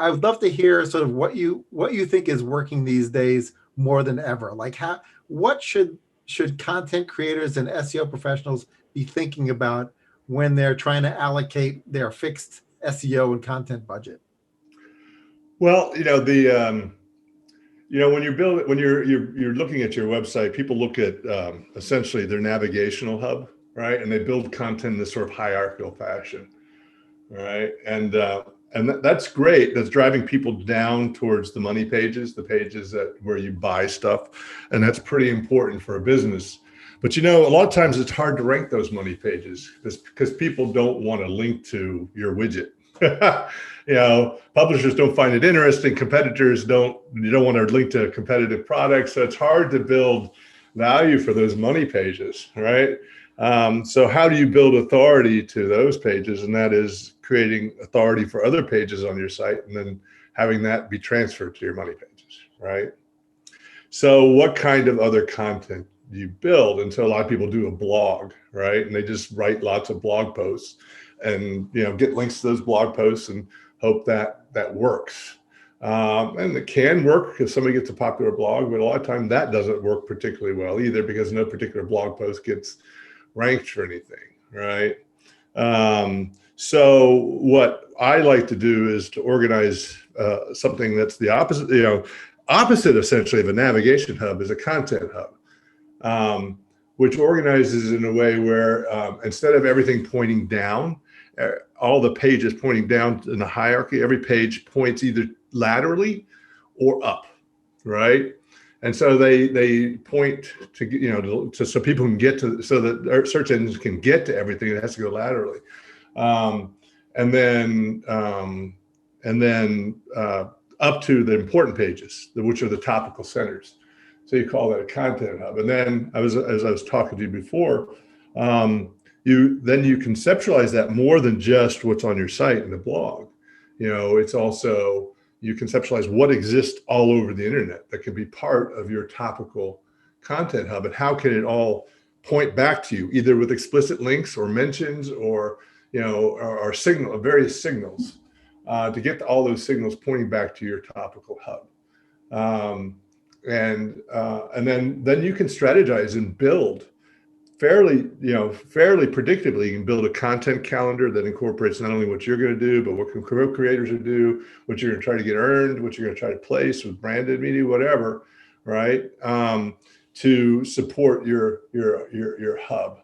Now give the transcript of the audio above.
I would love to hear sort of what you think is working these days more than ever. Like what should content creators and SEO professionals be thinking about when they're trying to allocate their fixed SEO and content budget? Well, when you're looking at your website, people look at essentially their navigational hub, right? And they build content in this sort of hierarchical fashion, right? And that's great. That's driving people down towards the money pages, the pages where you buy stuff, and that's pretty important for a business. But a lot of times it's hard to rank those money pages because people don't want to link to your widget. Publishers don't find it interesting. Competitors don't. You don't want to link to competitive products, so it's hard to build value for those money pages, right? So how do you build authority to those pages? And that is creating authority for other pages on your site and then having that be transferred to your money pages, right? So what kind of other content do you build? And so a lot of people do a blog, right? And they just write lots of blog posts and get links to those blog posts and hope that works. And it can work if somebody gets a popular blog, but a lot of time that doesn't work particularly well either because no particular blog post gets ranked for anything, right? So what I like to do is to organize something that's the opposite, opposite essentially of a navigation hub is a content hub, which organizes in a way where instead of everything pointing down, all the pages pointing down in the hierarchy, every page points either laterally or up, right? And so they point to, so people can get to, so that search engines can get to everything. It has to go laterally. And then up to the important pages, which are the topical centers. So you call that a content hub. And then as I was talking to you before, you conceptualize that more than just what's on your site and the blog. It's also, you conceptualize what exists all over the internet that can be part of your topical content hub, and how can it all point back to you, either with explicit links or mentions or various signals to get to all those signals pointing back to your topical hub. And then you can strategize and build fairly predictably. You can build a content calendar that incorporates not only what you're going to do, but what creators will do, what you're going to try to get earned, what you're going to try to place with branded media, whatever, right? To support your hub.